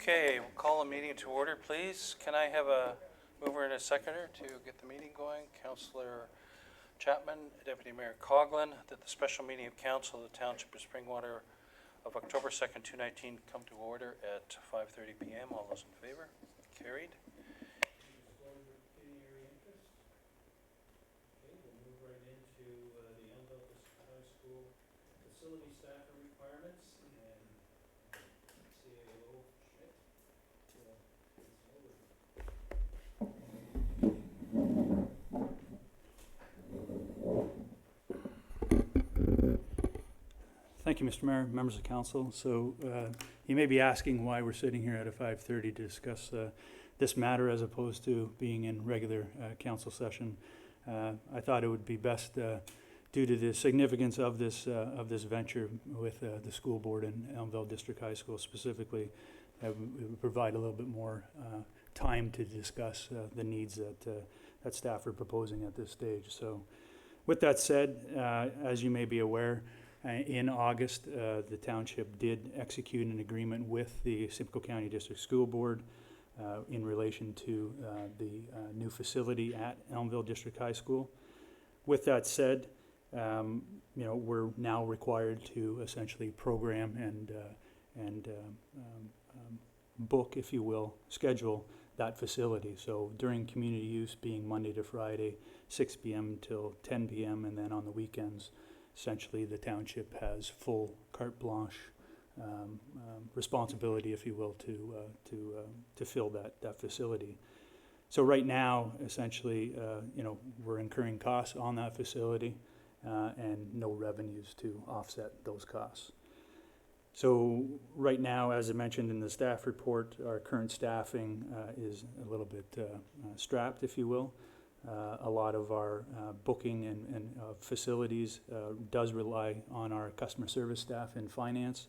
Okay, we'll call a meeting to order, please. Can I have a mover and a seconder to get the meeting going? Councillor Chapman, Deputy Mayor Coughlin, that the special meeting of council of the Township of Springwater of October 2nd, 2019 come to order at 5:30 p.m. All those in favor? Carried. Facility staffing requirements and CAO Schmidt. Thank you, Mr. Mayor, members of council. So you may be asking why we're sitting here at a 5:30 to discuss this matter as opposed to being in regular council session. I thought it would be best due to the significance of this venture with the school board and Elmville District High School specifically, it would provide a little bit more time to discuss the needs that staff are proposing at this stage. So with that said, as you may be aware, in August, the township did execute an agreement with the Simcoe County District School Board in relation to the new facility at Elmville District High School. With that said, we're now required to essentially program and book, if you will, schedule that facility. So during community use, being Monday to Friday, 6 p.m. till 10 p.m., and then on the weekends, essentially the township has full carte blanche responsibility, if you will, to fill that facility. So right now, essentially, we're incurring costs on that facility and no revenues to offset those costs. So right now, as I mentioned in the staff report, our current staffing is a little bit strapped, if you will. A lot of our booking and facilities does rely on our customer service staff and finance.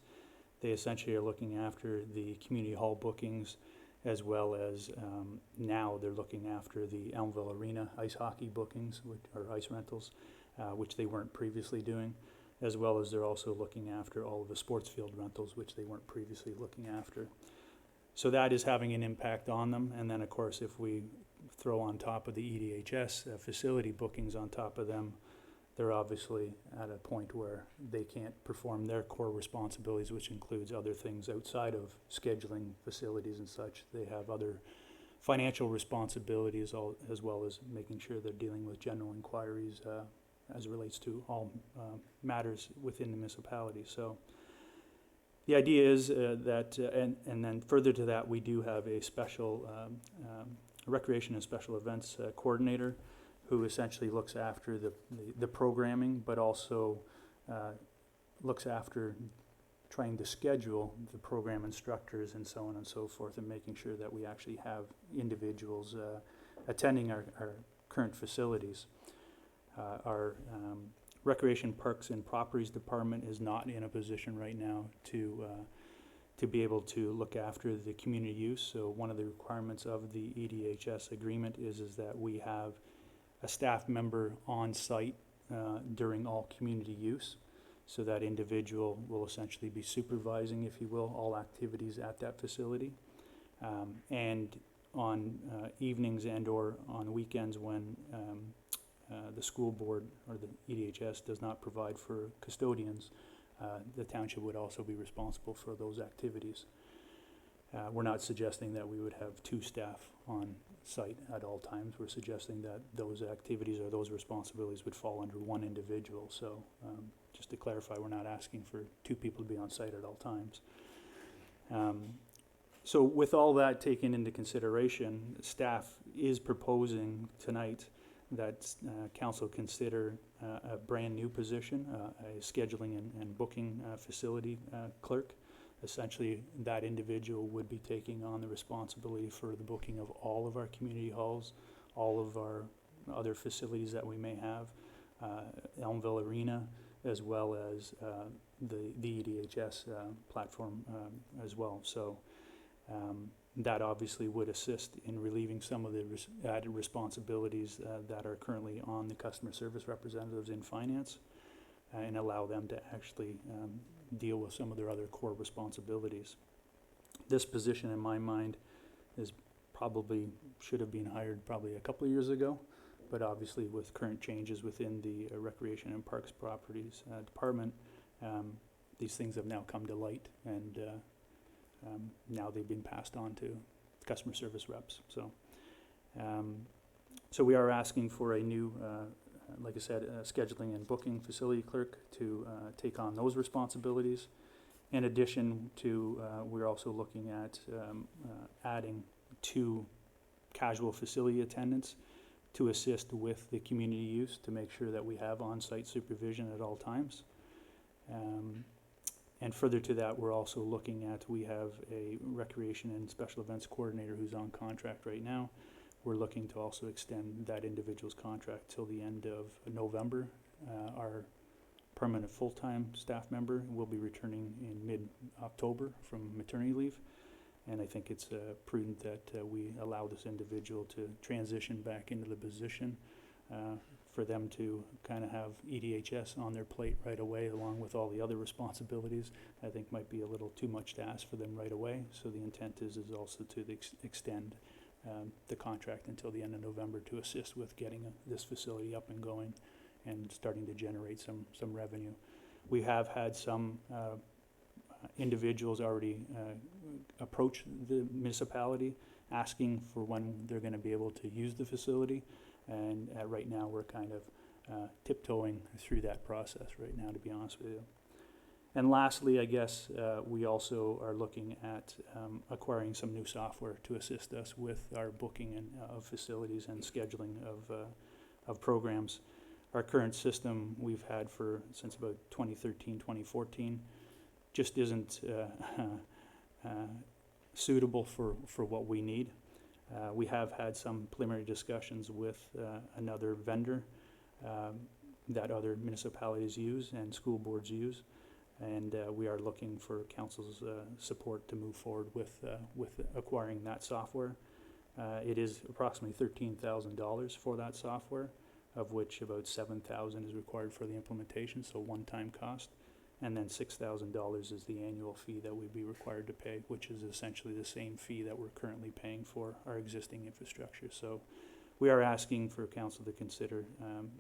They essentially are looking after the community hall bookings, as well as now they're looking after the Elmville Arena ice hockey bookings, or ice rentals, which they weren't previously doing, as well as they're also looking after all of the sports field rentals, which they weren't previously looking after. So that is having an impact on them. And then, of course, if we throw on top of the EDHS facility bookings on top of them, they're obviously at a point where they can't perform their core responsibilities, which includes other things outside of scheduling facilities and such. They have other financial responsibilities, as well as making sure they're dealing with general inquiries as it relates to all matters within the municipality. So the idea is that, and then further to that, we do have a special recreation and special events coordinator who essentially looks after the programming, but also looks after trying to schedule the program instructors and so on and so forth, and making sure that we actually have individuals attending our current facilities. Our Recreation, Parks, and Properties Department is not in a position right now to be able to look after the community use. So one of the requirements of the EDHS agreement is that we have a staff member on site during all community use. So that individual will essentially be supervising, if you will, all activities at that facility. And on evenings and or on weekends when the school board or the EDHS does not provide for custodians, the township would also be responsible for those activities. We're not suggesting that we would have two staff on site at all times. We're suggesting that those activities or those responsibilities would fall under one individual. So just to clarify, we're not asking for two people to be on site at all times. So with all that taken into consideration, staff is proposing tonight that council consider a brand new position, a scheduling and booking facility clerk. Essentially, that individual would be taking on the responsibility for the booking of all of our community halls, all of our other facilities that we may have, Elmville Arena, as well as the EDHS platform as well. So that obviously would assist in relieving some of the added responsibilities that are currently on the customer service representatives in finance, and allow them to actually deal with some of their other core responsibilities. This position, in my mind, is probably, should have been hired probably a couple of years ago, but obviously with current changes within the Recreation and Parks Properties Department, these things have now come to light, and now they've been passed on to customer service reps. So we are asking for a new, like I said, scheduling and booking facility clerk to take on those responsibilities. In addition to, we're also looking at adding 2 casual facility attendants to assist with the community use, to make sure that we have on-site supervision at all times. And further to that, we're also looking at, we have a recreation and special events coordinator who's on contract right now. We're looking to also extend that individual's contract till the end of November. Our permanent full-time staff member will be returning in mid-October from maternity leave. And I think it's prudent that we allow this individual to transition back into the position, for them to kind of have EDHS on their plate right away, along with all the other responsibilities. I think might be a little too much to ask for them right away. So the intent is also to extend the contract until the end of November to assist with getting this facility up and going and starting to generate some revenue. We have had some individuals already approach the municipality asking for when they're going to be able to use the facility, and right now we're kind of tiptoeing through that process right now, to be honest with you. And lastly, I guess we also are looking at acquiring some new software to assist us with our booking of facilities and scheduling of programs. Our current system we've had since about 2013, 2014 just isn't suitable for what we need. We have had some preliminary discussions with another vendor that other municipalities use and school boards use, and we are looking for council's support to move forward with acquiring that software. It is approximately $13,000 for that software, of which about $7,000 is required for the implementation, so one-time cost, and then $6,000 is the annual fee that we'd be required to pay, which is essentially the same fee that we're currently paying for our existing infrastructure. So we are asking for council to consider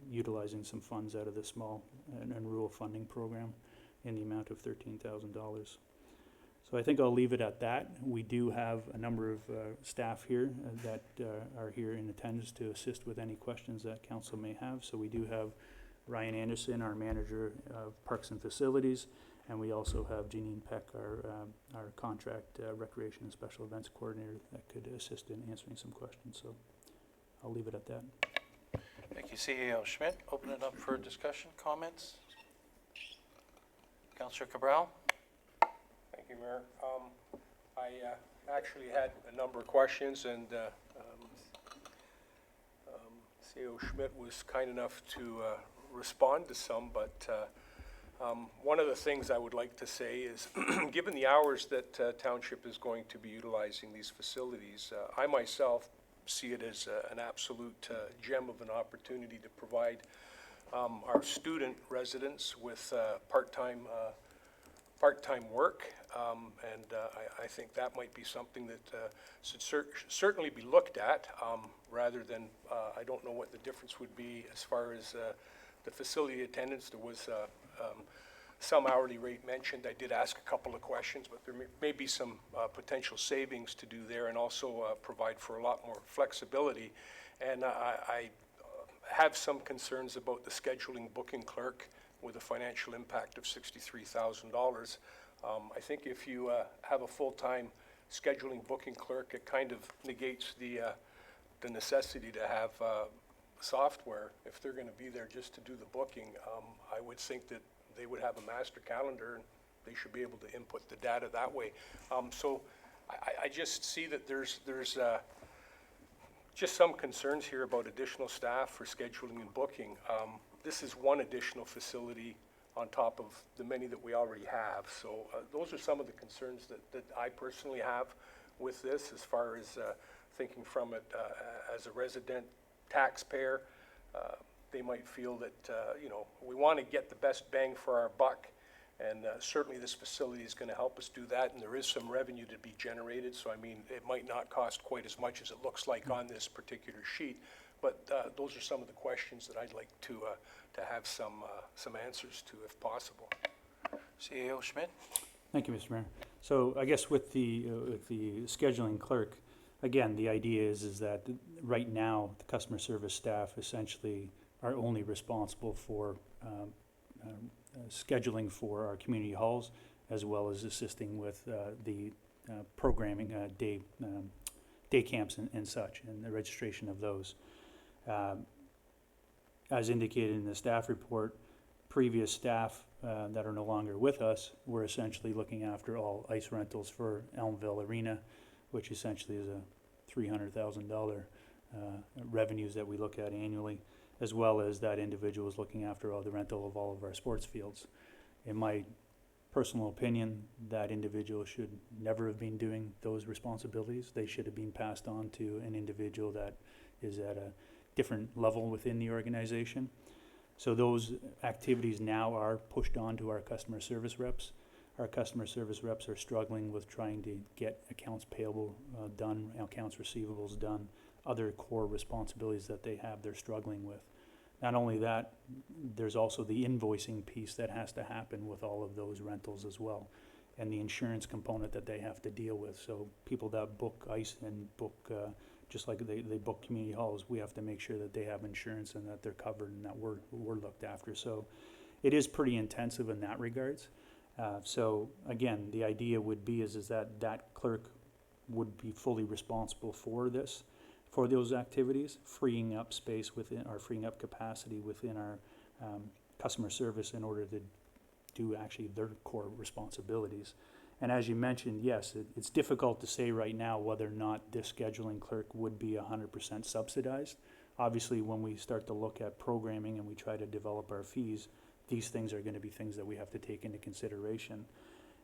utilizing some funds out of the small and rural funding program in the amount of $13,000. So I think I'll leave it at that. We do have a number of staff here that are here in attendance to assist with any questions that council may have. So we do have Ryan Anderson, our manager of Parks and Facilities, and we also have Janine Peck, our contract recreation and special events coordinator, that could assist in answering some questions. So I'll leave it at that. Thank you, CEO Schmidt. Open it up for discussion, comments. Councillor Cabral. Thank you, Mayor. I actually had a number of questions, and CEO Schmidt was kind enough to respond to some, but one of the things I would like to say is, given the hours that Township is going to be utilizing these facilities, I myself see it as an absolute gem of an opportunity to provide our student residents with part-time work, and I think that might be something that should certainly be looked at, rather than, I don't know what the difference would be as far as the facility attendants. There was some hourly rate mentioned. I did ask a couple of questions, but there may be some potential savings to do there, and also provide for a lot more flexibility. And I have some concerns about the scheduling booking clerk with a financial impact of $63,000. I think if you have a full-time scheduling booking clerk, it kind of negates the necessity to have software. If they're going to be there just to do the booking, I would think that they would have a master calendar and they should be able to input the data that way. So I just see that there's just some concerns here about additional staff for scheduling and booking. This is one additional facility on top of the many that we already have. So those are some of the concerns that I personally have with this, as far as thinking from it as a resident taxpayer. They might feel that, we want to get the best bang for our buck, And certainly this facility is going to help us do that, and there is some revenue to be generated. So I mean, it might not cost quite as much as it looks like on this particular sheet, but those are some of the questions that I'd like to have some answers to, if possible. CAO Schmidt? Thank you, Mr. Mayor. So I guess with the scheduling clerk, again, the idea is that right now, the customer service staff essentially are only responsible for scheduling for our community halls, as well as assisting with the programming, day camps and such, and the registration of those. As indicated in the staff report, previous staff that are no longer with us were essentially looking after all ice rentals for Elmville Arena, which essentially is a $300,000 revenues that we look at annually, as well as that individual is looking after all the rental of all of our sports fields. In my personal opinion, that individual should never have been doing those responsibilities. They should have been passed on to an individual that is at a different level within the organization. So those activities now are pushed on to our customer service reps. Our customer service reps are struggling with trying to get accounts payable done, accounts receivables done, other core responsibilities that they have, they're struggling with. Not only that, there's also the invoicing piece that has to happen with all of those rentals as well, and the insurance component that they have to deal with. So people that book ice and book, just like they book community halls, we have to make sure that they have insurance and that they're covered and that we're looked after. So it is pretty intensive in that regards. So again, the idea would be is that clerk would be fully responsible for this, for those activities, freeing up space within, or freeing up capacity within our customer service in order to do actually their core responsibilities. And as you mentioned, yes, it's difficult to say right now whether or not this scheduling clerk would be 100% subsidized. Obviously, when we start to look at programming and we try to develop our fees, these things are going to be things that we have to take into consideration.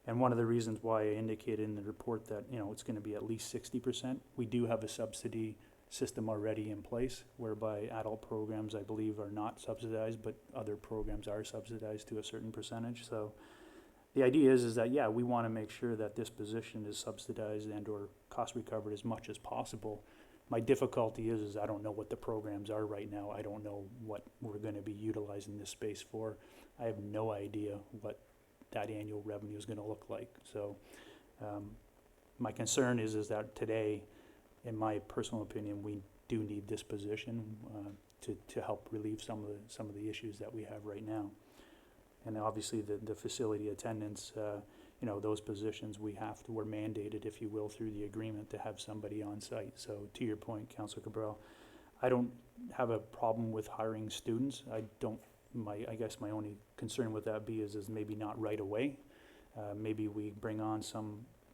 And one of the reasons why I indicated in the report that, you know, it's going to be at least 60%, we do have a subsidy system already in place whereby adult programs, I believe, are not subsidized, but other programs are subsidized to a certain percentage. So the idea is that, yeah, we want to make sure that this position is subsidized and or cost recovered as much as possible. My difficulty is I don't know what the programs are right now. I don't know what we're going to be utilizing this space for. I have no idea what that annual revenue is going to look like. So my concern is that today, in my personal opinion, we do need this position to help relieve some of the issues that we have right now. And obviously the facility attendants, you know, those positions we're mandated, if you will, through the agreement to have somebody on site. So to your point, Councilor Cabral, I don't have a problem with hiring students. I guess my only concern with that is maybe not right away. Maybe we bring on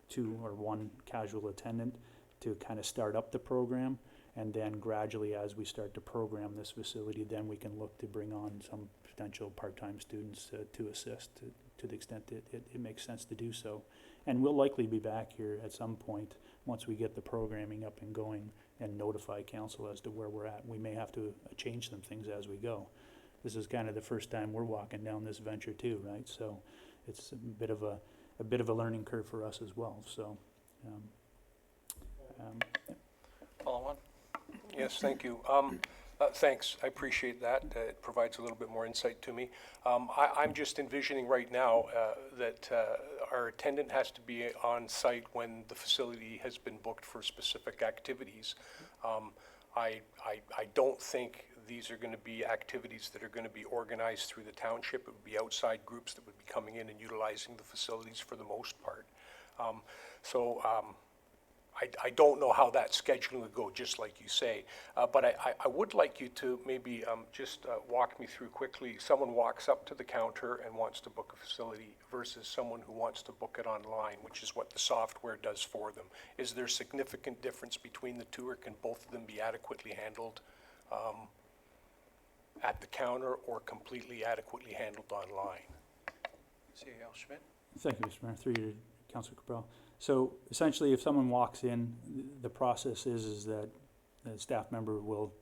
two or one casual attendant to kind of start up the program, and then gradually as we start to program this facility, then we can look to bring on some potential part-time students to assist to the extent that it makes sense to do so. And we'll likely be back here at some point once we get the programming up and going and notify council as to where we're at. We may have to change some things as we go. This is kind of the first time we're walking down this venture too, right? So it's a bit of a learning curve for us as well. So Follow on? Yes, thank you. Thanks, I appreciate that. It provides a little bit more insight to me. I'm just envisioning right now that our attendant has to be on site when the facility has been booked for specific activities. I don't think these are going to be activities that are going to be organized through the township. It would be outside groups that would be coming in and utilizing the facilities for the most part. I don't know how that scheduling would go, just like you say, but I would like you to maybe just walk me through quickly. Someone walks up to the counter and wants to book a facility versus someone who wants to book it online, which is what the software does for them. Is there significant difference between the two, or can both of them be adequately handled at the counter or completely adequately handled online? CAO Schmidt? thank you, Mr. Mayor, through you to Councilor Cabral. So essentially, if someone walks in, the process is that the staff member will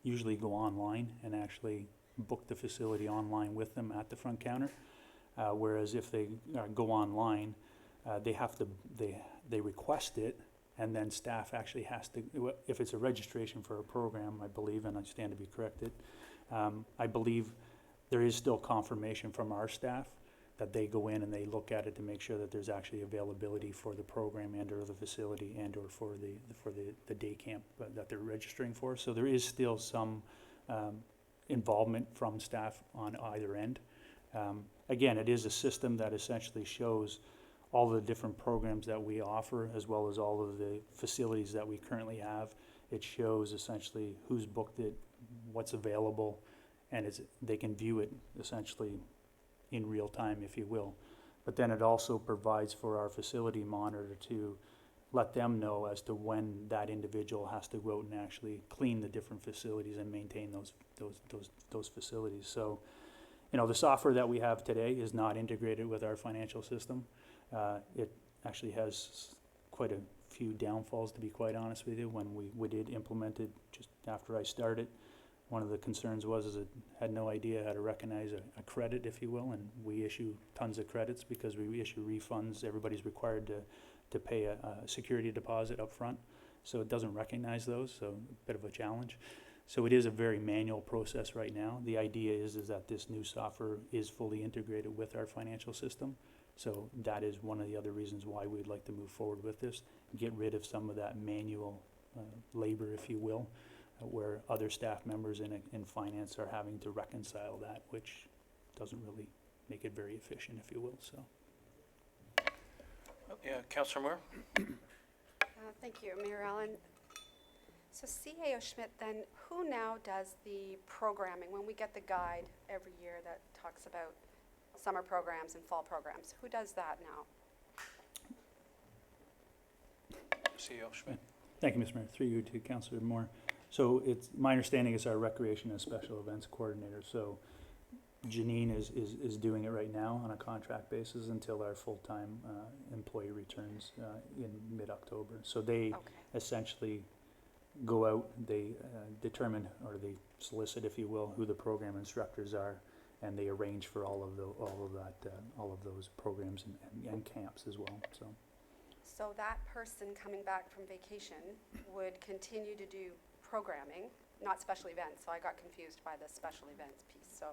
usually go online and actually book the facility online with them at the front counter. Whereas if they go online, they have to, they request it, and then staff actually has to, if it's a registration for a program, I believe, and I stand to be corrected, I believe there is still confirmation from our staff that they go in and they look at it to make sure that there's actually availability for the program and or the facility and or for the day camp that they're registering for. So there is still some involvement from staff on either end. Again, it is a system that essentially shows all the different programs that we offer, as well as all of the facilities that we currently have. It shows essentially who's booked it, what's available, and they can view it essentially in real time, if you will. But then it also provides for our facility monitor to let them know as to when that individual has to go out and actually clean the different facilities and maintain those facilities. So, you know, the software that we have today is not integrated with our financial system. It actually has quite a few downfalls, to be quite honest with you. When we did implement it just after I started, one of the concerns was it had no idea how to recognize a credit, if you will, and we issue tons of credits because we issue refunds. Everybody's required to pay a security deposit up front, so it doesn't recognize those, so a bit of a challenge. So it is a very manual process right now. The idea is that this new software is fully integrated with our financial system. So that is one of the other reasons why we'd like to move forward with this, get rid of some of that manual labor, if you will, where other staff members in finance are having to reconcile that, which doesn't really make it very efficient, if you will. So. Yeah, Councillor Moore? Thank you, Mayor Allen. So CAO Schmidt, then who now does the programming? When we get the guide every year that talks about summer programs and fall programs, who does that now? CEO Schmidt. Thank you, Mr. Mayor. Through you to Councillor Moore. So it's my understanding is our recreation and special events coordinator. So Janine is doing it right now on a contract basis until our full-time employee returns in mid-October. So they essentially go out, they determine or they solicit, if you will, who the program instructors are, and they arrange for all of those programs and camps as well. So that person coming back from vacation would continue to do programming, not special events. So I got confused by the special events piece. So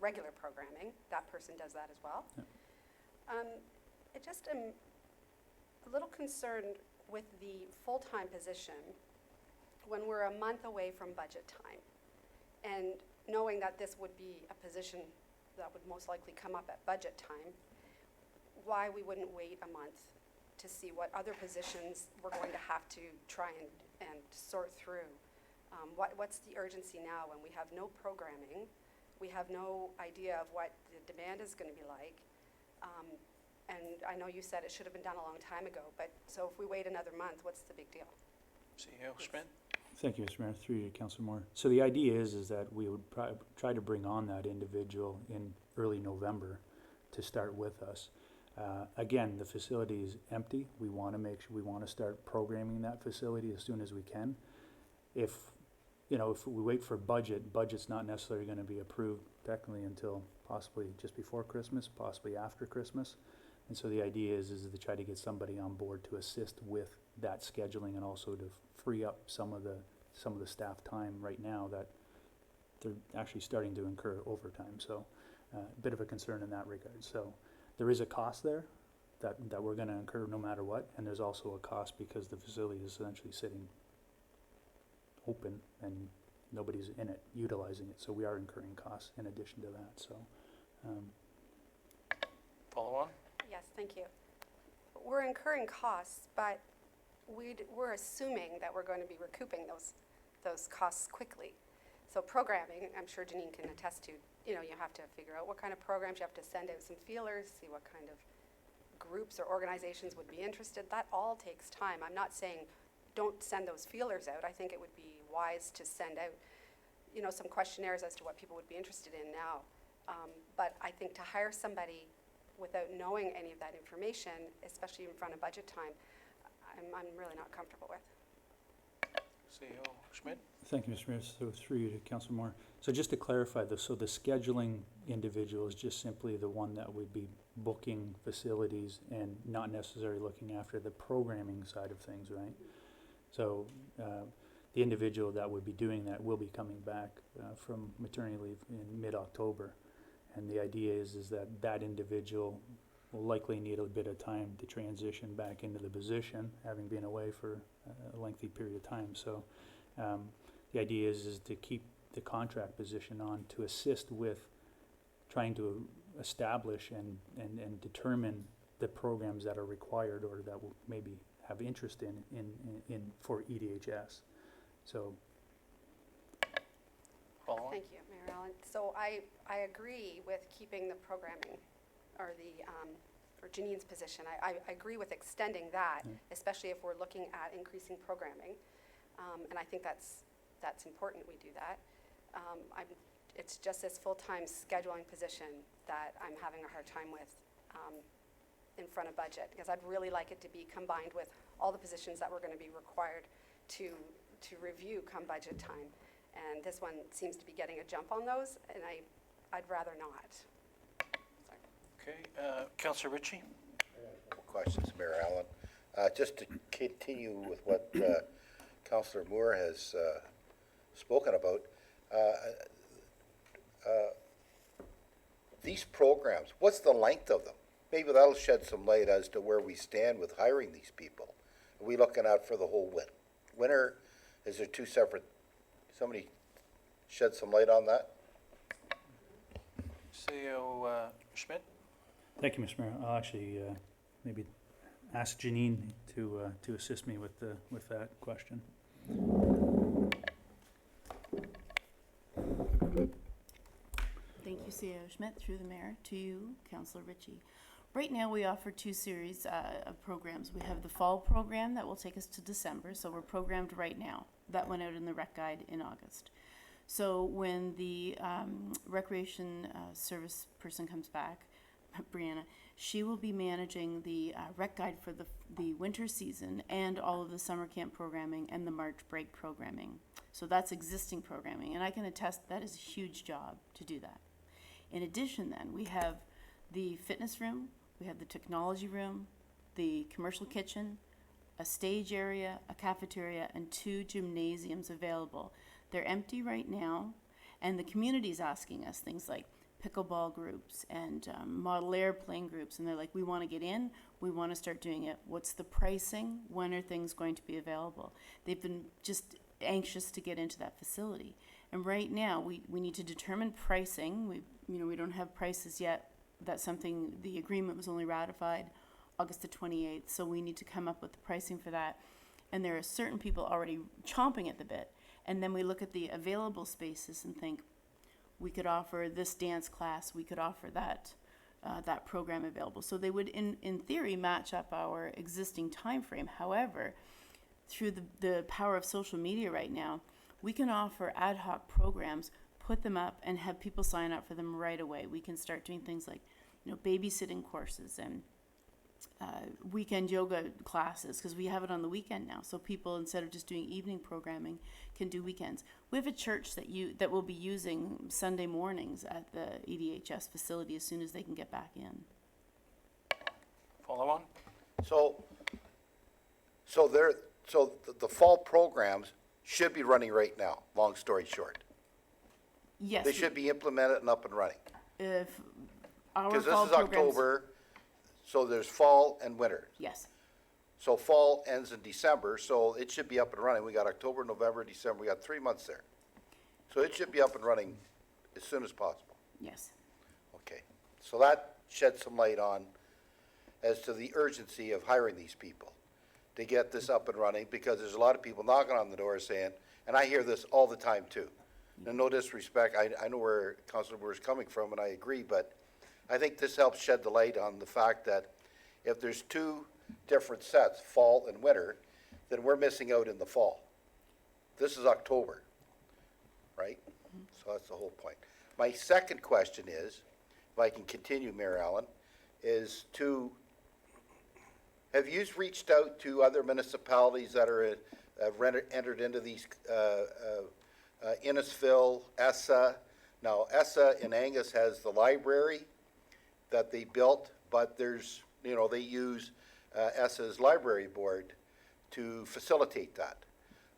regular programming, that person does that as well. Yeah. I just am a little concerned with the full-time position when we're a month away from budget time, and knowing that this would be a position that would most likely come up at budget time, why we wouldn't wait a month to see what other positions we're going to have to try and sort through. What's the urgency now when we have no programming, we have no idea of what the demand is going to be like, and I know you said it should have been done a long time ago, but so if we wait another month, what's the big deal? CEO Schmidt. Thank you, Mr. Mayor. Through you, Councillor Moore. So the idea is that we would try to bring on that individual in early November to start with us. Again, the facility is empty. We want to make sure we want to start programming that facility as soon as we can. If we wait for budget's not necessarily going to be approved technically until possibly just before Christmas, possibly after Christmas. And so the idea is to try to get somebody on board to assist with that scheduling and also to free up some of the staff time right now that they're actually starting to incur overtime. So a bit of a concern in that regard. So there is a cost there that we're going to incur no matter what, and there's also a cost because the facility is essentially sitting open and nobody's in it utilizing it. So we are incurring costs in addition to that. So Follow on? Yes, thank you. We're incurring costs, but we're assuming that we're going to be recouping those costs quickly. So programming, I'm sure Janine can attest to, you have to figure out what kind of programs, you have to send out some feelers, see what kind of groups or organizations would be interested. That all takes time. I'm not saying don't send those feelers out. I think it would be wise to send out, some questionnaires as to what people would be interested in now. But I think to hire somebody without knowing any of that information, especially in front of budget time, I'm really not comfortable with. CEO Schmidt? Thank you, Mr. Mayor. So through you to Councilor Moore. So just to clarify this, so the scheduling individual is just simply the one that would be booking facilities and not necessarily looking after the programming side of things, right? So the individual that would be doing that will be coming back from maternity leave in mid-October. And the idea is that that individual will likely need a bit of time to transition back into the position, having been away for a lengthy period of time. So the idea is to keep the contract position on to assist with trying to establish and determine the programs that are required or that will maybe have interest in for EDHS. So Follow on? Thank you, Mayor Allen. So I agree with keeping the programming, or or Janine's position. I agree with extending that, especially if we're looking at increasing programming. And I think that's important we do that. It's just this full-time scheduling position that I'm having a hard time with in front of budget, because I'd really like it to be combined with all the positions that we're going to be required to review come budget time. And this one seems to be getting a jump on those, and I'd rather not. Sorry. Okay, Councillor Ritchie? Questions, Mayor Allen. Just to continue with what Councillor Moore has spoken about, these programs, what's the length of them? Maybe that'll shed some light as to where we stand with hiring these people. Are we looking out for the whole winter? Is there two separate? Somebody shed some light on that? CEO Schmidt? thank you, Mr. Mayor. I'll actually maybe ask Janine to assist me with that question. Thank you, CEO Schmidt, through the mayor, to you, Councillor Ritchie. Right now, we offer two series of programs. We have the fall program that will take us to December, so we're programmed right now. That went out in the rec guide in August. So when the recreation service person comes back, Brianna, she will be managing the rec guide for the winter season and all of the summer camp programming and the March break programming. So that's existing programming, and I can attest that is a huge job to do that. In addition, then, we have the fitness room, we have the technology room, the commercial kitchen, a stage area, a cafeteria, and 2 gymnasiums available. They're empty right now, and the community's asking us things like pickleball groups and model airplane groups, and they're like, we want to get in, we want to start doing it. What's the pricing? When are things going to be available? They've been just anxious to get into that facility. And right now, we need to determine pricing. We don't have prices yet. That's something, the agreement was only ratified August the 28th, so we need to come up with the pricing for that. And there are certain people already chomping at the bit. And then we look at the available spaces and think, we could offer this dance class, we could offer that program available. So they would, in theory, match up our existing time frame. However, through the power of social media right now, we can offer ad hoc programs, put them up, and have people sign up for them right away. We can start doing things like, babysitting courses and weekend yoga classes, because we have it on the weekend now. So people, instead of just doing evening programming, can do weekends. We have a church that will be using Sunday mornings at the EDHS facility as soon as they can get back in. Follow on? So the fall programs should be running right now, long story short. Yes. They should be implemented and up and running. If our Because this fall is programs, October, so there's fall and winter. yes. So fall ends in December, so it should be up and running. We got October, November, December, we got 3 months there. So it should be up and running as soon as possible. Yes. Okay, so that sheds some light on as to the urgency of hiring these people to get this up and running, because there's a lot of people knocking on the door saying, and I hear this all the time too. And no disrespect, I know where Councilor Moore is coming from, and I agree, but I think this helps shed the light on the fact that if there's 2 different sets, fall and winter, then we're missing out in the fall. This is October, right? So that's the whole point. My second question is, if I can continue, Mayor Allen, is have you reached out to other municipalities that are have entered into these, Innisfil, ESSA. Now, ESSA in Angus has the library that they built, but there's, they use ESSA's library board to facilitate that.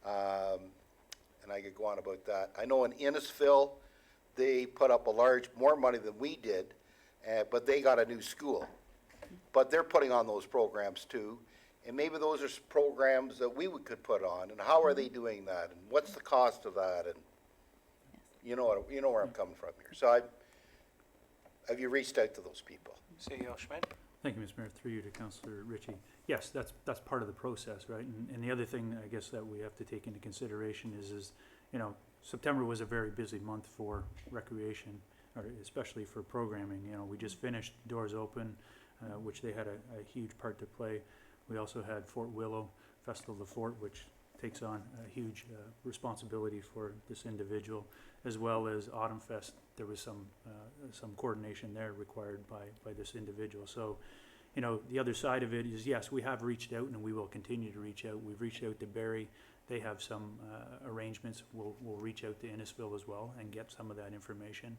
And I could go on about that. I know in Innisfil, they put up more money than we did, but they got a new school. But they're putting on those programs too, and maybe those are programs that we could put on, and how are they doing that, and what's the cost of that, and you know where I'm coming from here. So have you reached out to those people? CEO Schmidt? Thank you, Mr. Mayor. Through you to Councillor Ritchie. Yes, that's part of the process, right? And the other thing, I guess, that we have to take into consideration is September was a very busy month for recreation, or especially for programming. We just finished Doors Open, which they had a huge part to play. We also had Fort Willow Festival of the Fort, which takes on a huge responsibility for this individual, as well as Autumn Fest. There was some coordination there required by this individual. So, the other side of it is, yes, we have reached out and we will continue to reach out. We've reached out to Barrie. They have some arrangements. We'll reach out to Innisfil as well and get some of that information.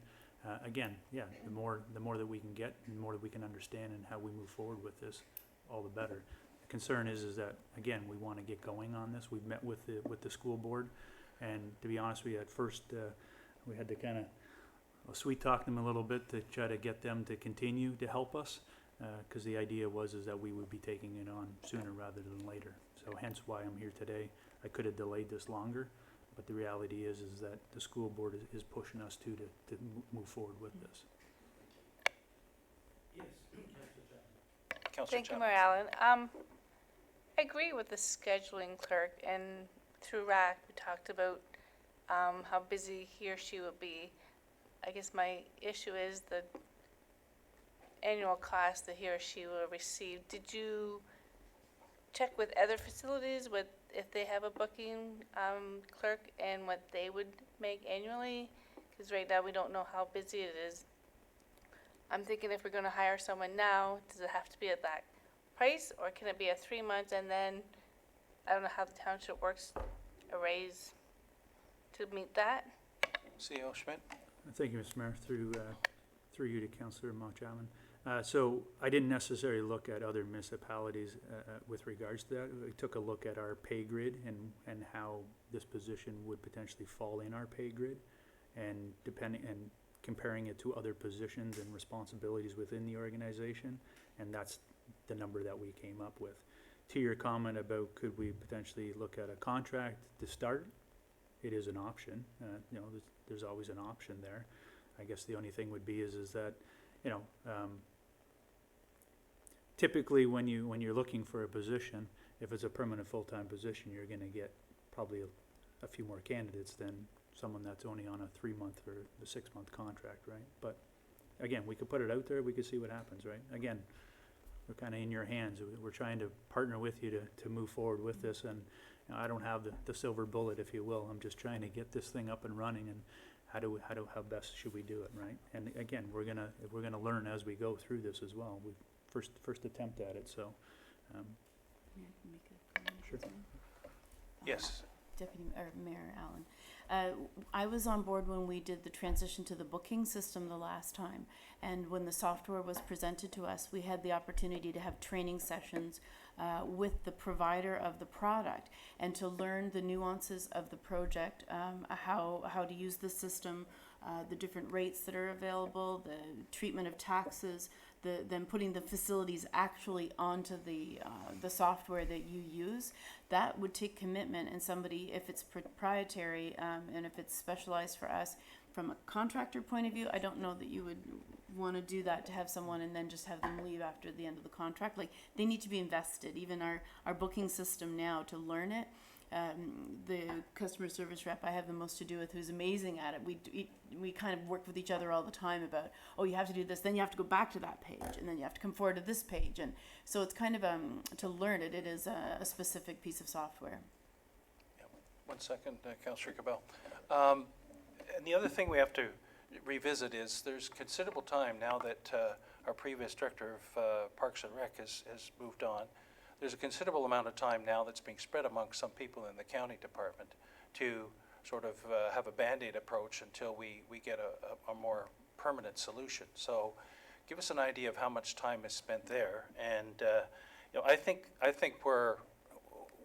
Again, yeah, the more that we can get, the more that we can understand and how we move forward with this, all the better. The concern is that, again, we want to get going on this. We've met with the school board, and to be honest with you, at first we had to kind of sweet talk them a little bit to try to get them to continue to help us, because the idea was that we would be taking it on sooner rather than later. So hence why I'm here today. I could have delayed this longer, but the reality is that the school board is pushing us to move forward with this. Yes, Councillor Chapman. Councillor Thank you, Chapman? Mary Ellen. I agree with the scheduling clerk, and through RAC, we talked about how busy he or she will be. I guess my issue is the annual cost that he or she will receive. Did you check with other facilities if they have a booking clerk and what they would make annually? Because right now we don't know how busy it is. I'm thinking if we're going to hire someone now, does it have to be at that price, or can it be a 3 months and then, I don't know how the township works, a raise to meet that? CEO Schmidt? Thank you, Mr. Mayor. Through you to Councillor Montchaman. So I didn't necessarily look at other municipalities with regards to that. I took a look at our pay grid and how this position would potentially fall in our pay grid, and comparing it to other positions and responsibilities within the organization, and that's the number that we came up with. To your comment about could we potentially look at a contract to start, it is an option. There's always an option there. I guess the only thing would be is that, typically when you're looking for a position, if it's a permanent full-time position, you're going to get probably a few more candidates than someone that's only on a 3-month or a 6-month contract, right? But again, we could put it out there, we could see what happens, right? Again, we're kind of in your hands. We're trying to partner with you to move forward with this, and I don't have the silver bullet, if you will. I'm just trying to get this thing up and running, and how best should we do it, right? And again, we're gonna learn as we go through this as well. We first attempt at it, so. Mayor, can I make a comment Sure. as well? Yes. Mayor Allen. I was on board when we did the transition to the booking system the last time, and when the software was presented to us, we had the opportunity to have training sessions with the provider of the product and to learn the nuances of the project, how to use the system, the different rates that are available, the treatment of taxes, then putting the facilities actually onto the software that you use. That would take commitment, and somebody, if it's proprietary and if it's specialized for us, from a contractor point of view, I don't know that you would want to do that, to have someone and then just have them leave after the end of the contract. Like, they need to be invested. Even our booking system now, to learn it, the customer service rep I have the most to do with, who's amazing at it, we kind of work with each other all the time about, oh, you have to do this, then you have to go back to that page, and then you have to come forward to this page, and so it's kind of to learn it. It is a specific piece of software. Yeah. 1 second, Councillor Cabell. And the other thing we have to revisit is there's considerable time now that our previous director of Parks and Rec has moved on. there's a considerable amount of time now that's being spread among some people in the county department to sort of have a Band-Aid approach until we get a more permanent solution. So give us an idea of how much time is spent there. And you know, I think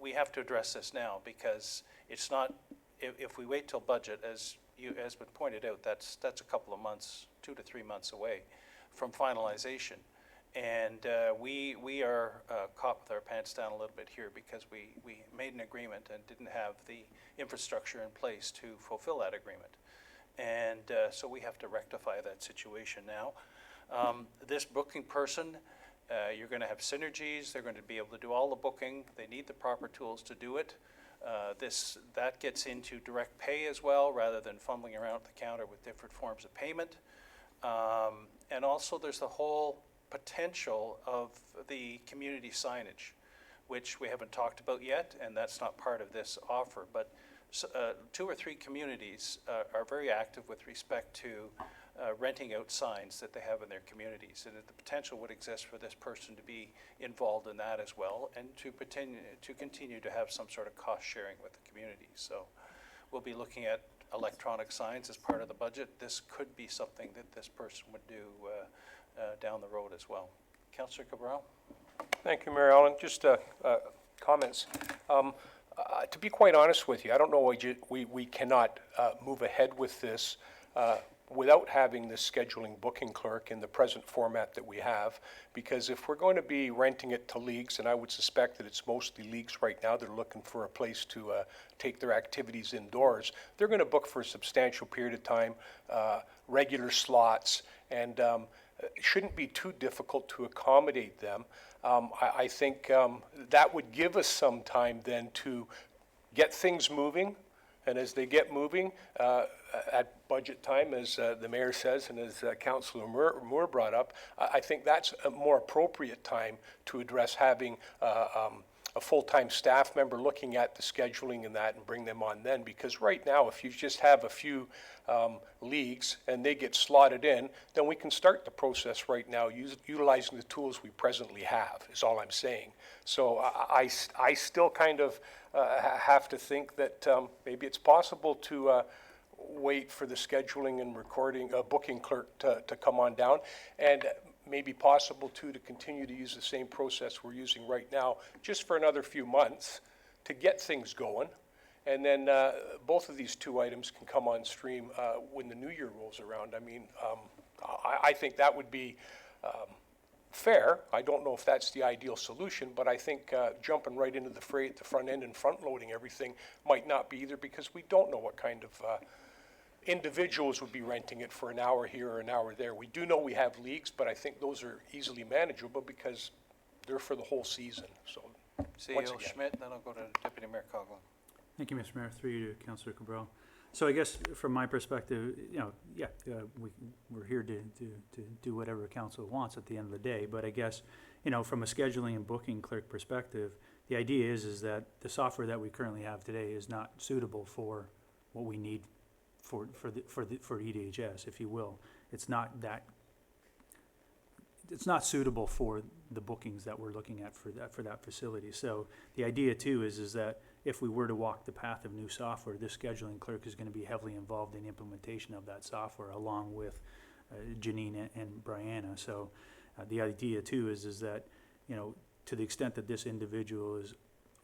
we have to address this now, because it's not, if we wait till budget, as has been pointed out, that's a couple of months, 2 to 3 months away from finalization. And we are caught with our pants down a little bit here, because we made an agreement and didn't have the infrastructure in place to fulfill that agreement. And so we have to rectify that situation now. This booking person, you're going to have synergies. They're going to be able to do all the booking. They need the proper tools to do it. That gets into direct pay as well, rather than fumbling around at the counter with different forms of payment. And also there's the whole potential of the community signage, which we haven't talked about yet, and that's not part of this offer. But 2 or 3 communities are very active with respect to renting out signs that they have in their communities, and that the potential would exist for this person to be involved in that as well, and to continue to have some sort of cost sharing with the community. So we'll be looking at electronic signs as part of the budget. This could be something that this person would do down the road as well. Councillor Cabral? Thank you, Mayor Allen. Just comments. To be quite honest with you, I don't know why we cannot move ahead with this without having this scheduling booking clerk in the present format that we have, because if we're going to be renting it to leagues, and I would suspect that it's mostly leagues right now that are looking for a place to take their activities indoors, they're going to book for a substantial period of time, regular slots, and it shouldn't be too difficult to accommodate them. I think that would give us some time then to get things moving, and as they get moving at budget time, as the mayor says, and as Councillor Moore brought up, I think that's a more appropriate time to address having a full-time staff member looking at the scheduling and that, and bring them on then. Because right now, if you just have a few leagues and they get slotted in, then we can start the process right now utilizing the tools we presently have, is all I'm saying. So I still kind of have to think that maybe it's possible to wait for the scheduling and recording, booking clerk to come on down, and maybe possible too to continue to use the same process we're using right now, just for another few months to get things going. And then both of these 2 items can come on stream when the new year rolls around. I mean, I think that would be fair. I don't know if that's the ideal solution, but I think jumping right into the fray at the front end and front loading everything might not be either, because we don't know what kind of individuals would be renting it for an hour here or an hour there. We do know we have leagues, but I think those are easily manageable because they're for the whole season. So, once CEO again. Schmidt, then I'll go to Deputy Mayor Coughlin. Thank you, Mr. Mayor. Through you to Councillor Cabral. So I guess from my perspective, you know, we're here to do whatever council wants at the end of the day. But I guess, you know, from a scheduling and booking clerk perspective, the idea is that the software that we currently have today is not suitable for what we need for EDHS, if you will. It's not suitable for the bookings that we're looking at for that facility. So the idea too is that if we were to walk the path of new software, this scheduling clerk is going to be heavily involved in implementation of that software, along with Janine and Brianna. So the idea too is that, you know, to the extent that this individual is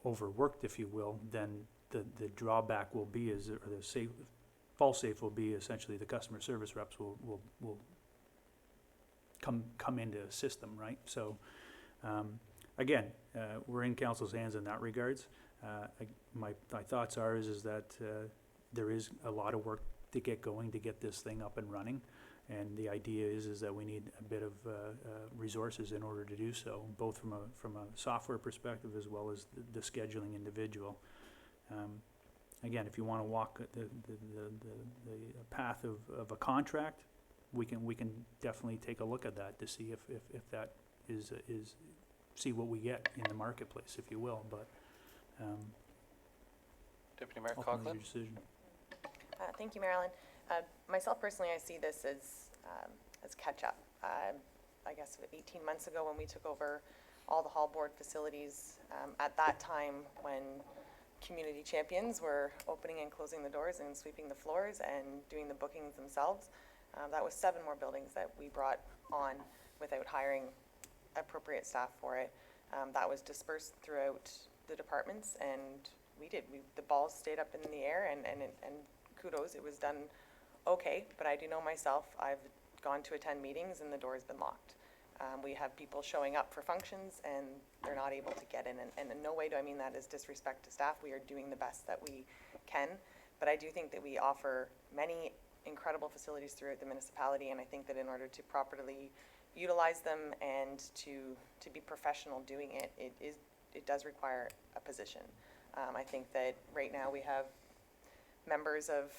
overworked, if you will, then the drawback will be false safe will be essentially the customer service reps will come into the system, right? So again, we're in council's hands in that regards. My thoughts are is that there is a lot of work to get going to get this thing up and running, and the idea is that we need a bit of resources in order to do so, both from a software perspective as well as the scheduling individual. Again, if you want to walk the path of a contract, we can definitely take a look at that to see if that is see what we get in the marketplace, if you will. But Deputy Mayor ultimately Coughlin? your decision. Thank you, Marilyn. Myself personally, I see this as catch-up. I guess 18 months ago when we took over all the hall board facilities. At that time, when community champions were opening and closing the doors and sweeping the floors and doing the bookings themselves, that was 7 more buildings that we brought on without hiring appropriate staff for it. That was dispersed throughout the departments, and the balls stayed up in the air, and kudos, it was done okay, but I do know myself, I've gone to attend meetings and the door's been locked. We have people showing up for functions and they're not able to get in, and in no way do I mean that as disrespect to staff. We are doing the best that we can, but I do think that we offer many incredible facilities throughout the municipality, and I think that in order to properly utilize them and to be professional doing it, it does require a position. I think that right now we have members of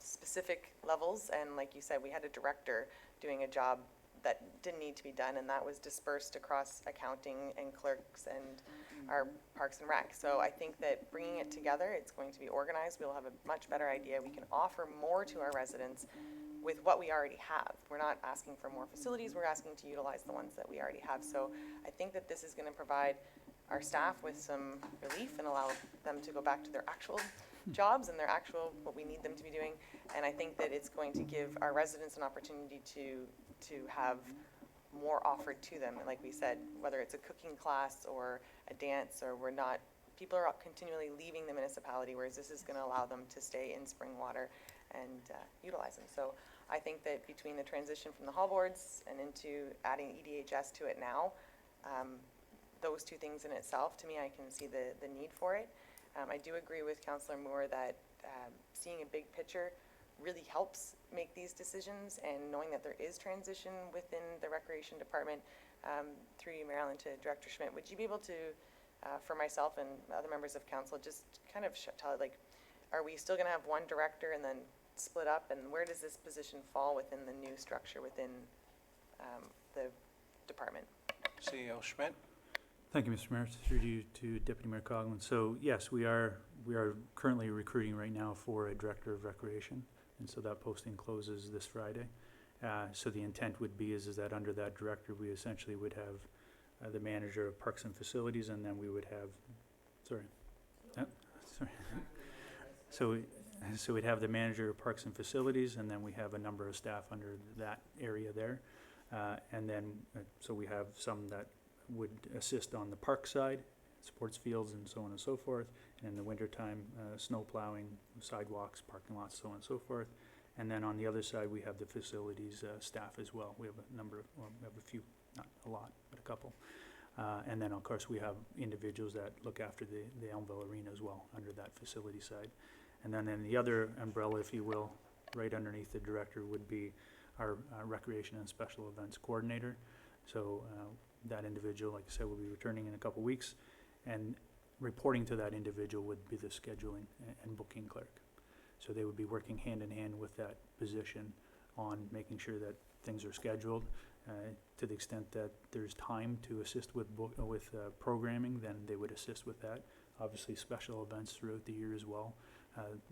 specific levels, and like you said, we had a director doing a job that didn't need to be done, and that was dispersed across accounting and clerks and our Parks and Rec. So I think that bringing it together, it's going to be organized. We'll have a much better idea. We can offer more to our residents with what we already have. We're not asking for more facilities, we're asking to utilize the ones that we already have. So I think that this is going to provide our staff with some relief and allow them to go back to their actual jobs and their actual, what we need them to be doing. And I think that it's going to give our residents an opportunity to have more offered to them. And like we said, whether it's a cooking class or a dance, or people are continually leaving the municipality, whereas this is going to allow them to stay in Springwater and utilize them. So I think that between the transition from the hall boards and into adding EDHS to it now, those two things in itself, to me, I can see the need for it. I do agree with Councillor Moore that seeing a big picture really helps make these decisions, and knowing that there is transition within the Recreation Department, through you, Marilyn, to Director Schmidt, would you be able to, for myself and other members of council, just kind of tell, like, are we still going to have one director and then split up, and where does this position fall within the new structure within the department? CEO Schmidt? Thank you, Mr. Mayor. Through you to Deputy Mayor Coughlin. So yes, we are currently recruiting right now for a Director of Recreation, and so that posting closes this Friday. So the intent would be is that under that director, we essentially would have the Manager of Parks and Facilities, and then we would have, So we'd have the Manager of Parks and Facilities, and then we have a number of staff under that area there. And then, so we have some that would assist on the park side, sports fields and so on and so forth. And in the wintertime, snow plowing, sidewalks, parking lots, so on and so forth. And then on the other side, we have the facilities staff as well. We have a number of, well, we have a few, not a lot, but a couple. And then, of course, we have individuals that look after the Elmville Arena as well under that facility side. And then in the other umbrella, if you will, right underneath the director would be our Recreation and Special Events Coordinator. So that individual, like I said, will be returning in a couple weeks, and reporting to that individual would be the scheduling and booking clerk. So they would be working hand in hand with that position on making sure that things are scheduled. To the extent that there's time to assist with programming, then they would assist with that. Obviously, special events throughout the year as well,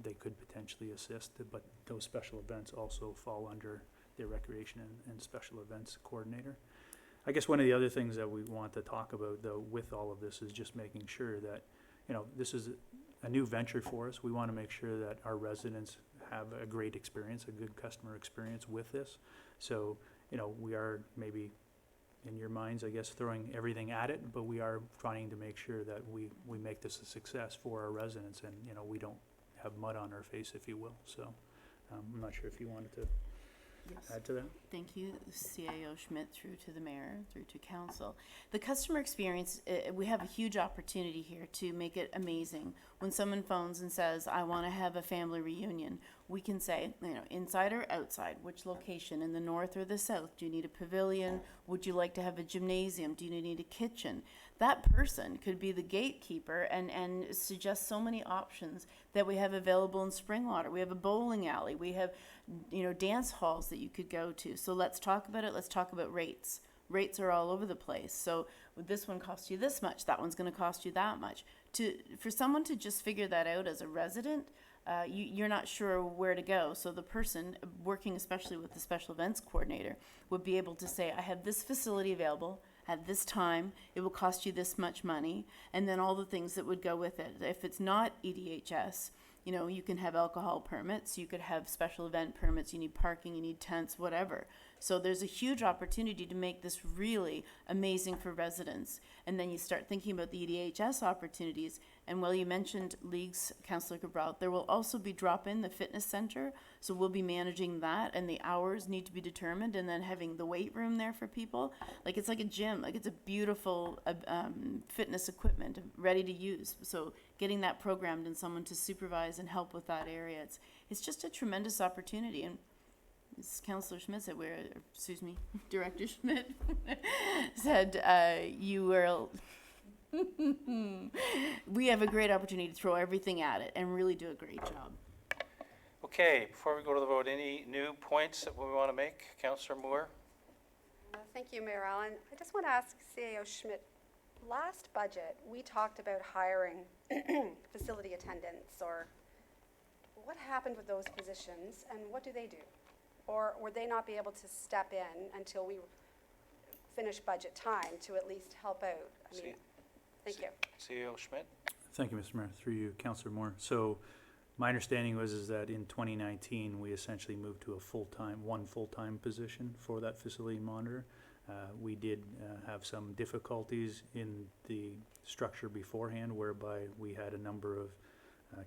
they could potentially assist, but those special events also fall under the Recreation and Special Events Coordinator. I guess one of the other things that we want to talk about, though, with all of this is just making sure that, you know, this is a new venture for us. We want to make sure that our residents have a great experience, a good customer experience with this. So, you know, we are maybe, in your minds, I guess, throwing everything at it, but we are trying to make sure that we make this a success for our residents, and, you know, we don't have mud on our face, if you will. So I'm not sure if you wanted to add to that. Thank you, CAO Schmidt, through to the mayor, through to council. The customer experience, we have a huge opportunity here to make it amazing. When someone phones and says, I want to have a family reunion, we can say, you know, inside or outside, which location, in the north or the south? Do you need a pavilion? Would you like to have a gymnasium? Do you need a kitchen? That person could be the gatekeeper and suggest so many options that we have available in Springwater. We have a bowling alley. We have, you know, dance halls that you could go to. So let's talk about it. Let's talk about rates. Rates are all over the place. So would this one cost you this much? That one's going to cost you that much. For someone to just figure that out as a resident, you're not sure where to go. So the person working especially with the special events coordinator would be able to say, I have this facility available at this time, it will cost you this much money, and then all the things that would go with it. If it's not EDHS, you know, you can have alcohol permits, you could have special event permits, you need parking, you need tents, whatever. So there's a huge opportunity to make this really amazing for residents. And then you start thinking about the EDHS opportunities. And while you mentioned leagues, Councillor Cabral, there will also be drop-in, the fitness center. So we'll be managing that, and the hours need to be determined, and then having the weight room there for people. Like, it's like a gym, like it's a beautiful fitness equipment ready to use. So getting that programmed and someone to supervise and help with that area, it's just a tremendous opportunity. And as Councillor Schmidt said, Director Schmidt said, we have a great opportunity to throw everything at it and really do a great job. Okay, before we go to the vote, any new points that we want to make? Councillor Moore? Thank you, Mayor Allen. I just want to ask CAO Schmidt, last budget, we talked about hiring facility attendants, or what happened with those positions and what do they do? Or would they not be able to step in until we finish budget time to at least help out? I mean, thank you. CEO Schmidt? Thank you, Mr. Mayor. Through you, Councillor Moore. So my understanding is that in 2019, we essentially moved to one full-time position for that facility monitor. We did have some difficulties in the structure beforehand, whereby we had a number of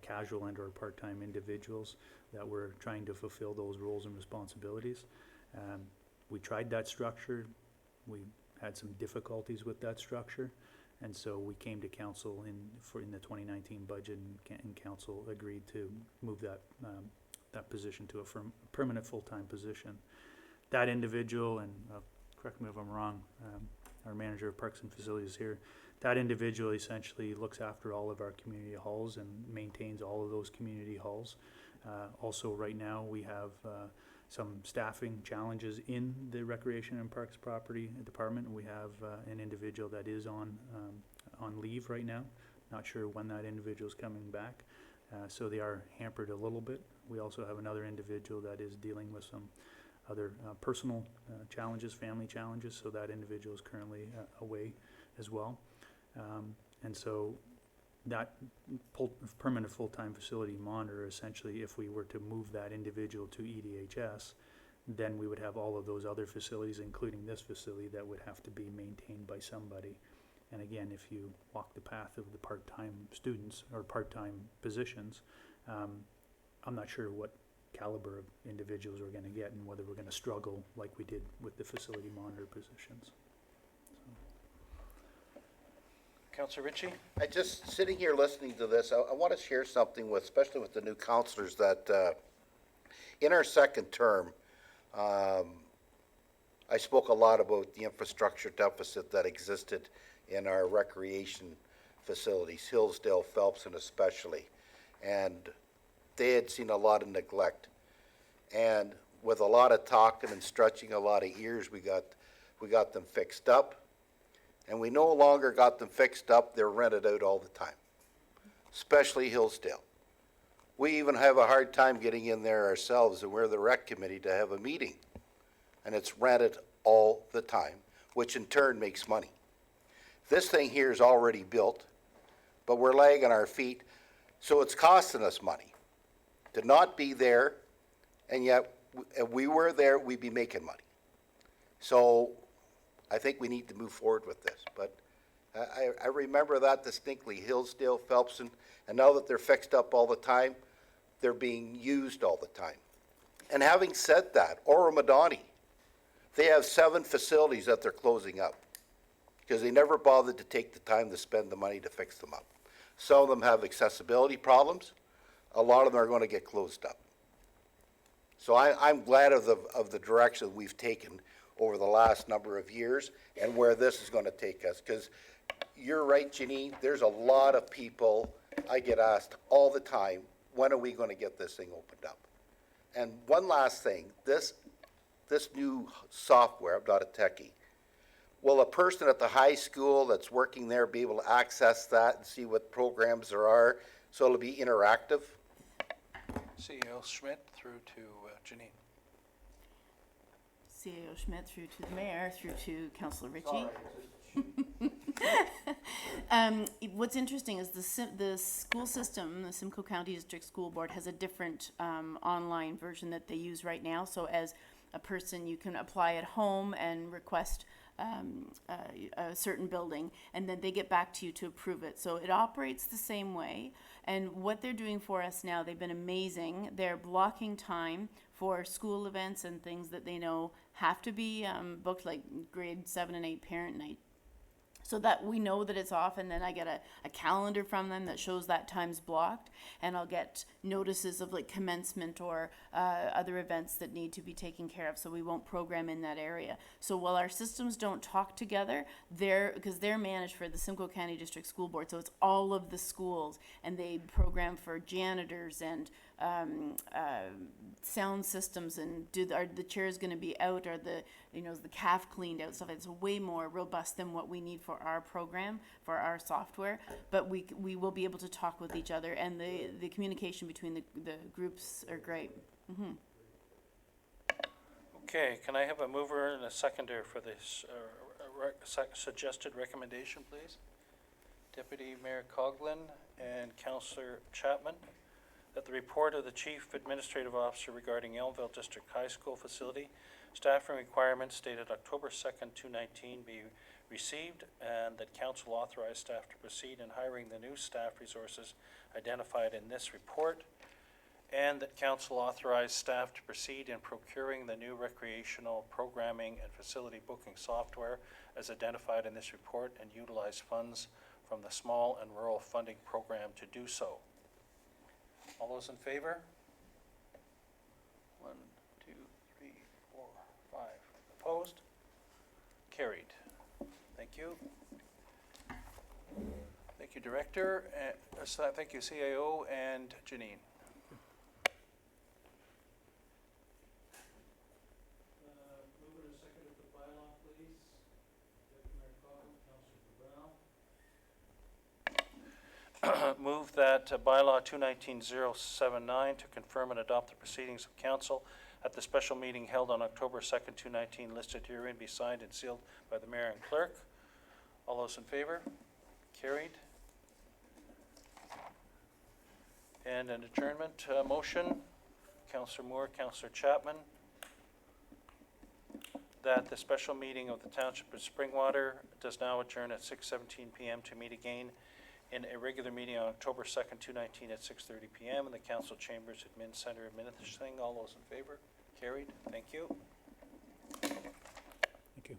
casual and or part-time individuals that were trying to fulfill those roles and responsibilities. We tried that structure. We had some difficulties with that structure, and so we came to council in the 2019 budget, and council agreed to move that position to a permanent full-time position. That individual, and correct me if I'm wrong, our manager of Parks and Facilities here, that individual essentially looks after all of our community halls and maintains all of those community halls. Also, right now, we have some staffing challenges in the Recreation and Parks Property Department. We have an individual that is on leave right now. Not sure when that individual is coming back. So they are hampered a little bit. We also have another individual that is dealing with some other personal challenges, family challenges, so that individual is currently away as well. And so that permanent full-time facility monitor, essentially, if we were to move that individual to EDHS, then we would have all of those other facilities, including this facility, that would have to be maintained by somebody. And again, if you walk the path of the part-time students or part-time positions, I'm not sure what caliber of individuals we're going to get and whether we're going to struggle like we did with the facility monitor positions. Councillor Ritchie? I just, sitting here listening to this, I want to share something with, especially with the new councillors, that in our second term, I spoke a lot about the infrastructure deficit that existed in our recreation facilities, Hillsdale, Phelps, and especially. And they had seen a lot of neglect. And with a lot of talking and stretching a lot of ears, we got them fixed up. And we no longer got them fixed up, they're rented out all the time, especially Hillsdale. We even have a hard time getting in there ourselves, and we're the rec committee to have a meeting. And it's rented all the time, which in turn makes money. This thing here is already built, but we're lagging our feet, so it's costing us money to not be there, and yet if we were there, we'd be making money. So I think we need to move forward with this, but I remember that distinctly, Hillsdale, Phelpson, and now that they're fixed up all the time, they're being used all the time. And having said that, Oro-Madani, they have 7 facilities that they're closing up because they never bothered to take the time to spend the money to fix them up. Some of them have accessibility problems. A lot of them are going to get closed up. So I'm glad of the direction we've taken over the last number of years and where this is going to take us. Because you're right, Janine, there's a lot of people, I get asked all the time, when are we going to get this thing opened up? And one last thing, this new software, I'm not a techie, will a person at the high school that's working there be able to access that and see what programs there are, so it'll be interactive? CEO Schmidt through to Janine. CAO Schmidt, through to the mayor, through to Councillor Ritchie. What's interesting is the school system, the Simcoe County District School Board, has a different online version that they use right now. So as a person, you can apply at home and request a certain building, and then they get back to you to approve it. So it operates the same way. And what they're doing for us now, they've been amazing. They're blocking time for school events and things that they know have to be booked, like grade 7 and 8 parent night, so that we know that it's off. And then I get a calendar from them that shows that time's blocked, and I'll get notices of like commencement or other events that need to be taken care of, so we won't program in that area. So while our systems don't talk together, because they're managed for the Simcoe County District School Board, so it's all of the schools, and they program for janitors and sound systems, and are the chairs going to be out, are the calf cleaned out, stuff. It's way more robust than what we need for our program, for our software, but we will be able to talk with each other, and the communication between the groups are great. Okay, can I have a mover and a seconder for this suggested recommendation, please? Deputy Mayor Coughlin and Councillor Chapman, that the report of the Chief Administrative Officer regarding Elmville District High School facility staffing requirements dated October 2nd, 2019 be received, and that council authorize staff to proceed in hiring the new staff resources identified in this report, and that council authorize staff to proceed in procuring the new recreational programming and facility booking software as identified in this report, and utilize funds from the Small and Rural Funding Program to do so. All those in favor? 1, 2, 3, 4, 5. Opposed? Carried. Thank you. Thank you, Director. Thank you, CAO and Janine. Mover and second at the bylaw, please. Deputy Mayor Coughlin, Councillor Brunel. Move that bylaw 219079 to confirm and adopt the proceedings of council at the special meeting held on October 2nd, 2019, listed herein, be signed and sealed by the mayor and clerk. All those in favor? Carried. And an adjournment motion, Councillor Moore, Councillor Chapman, that the special meeting of the Township of Springwater does now adjourn at 6:17 p.m. to meet again in a regular meeting on October 2nd, 2019 at 6:30 p.m. in the Council Chambers Admin Center, Administration. All those in favor? Carried. Thank you. Thank you.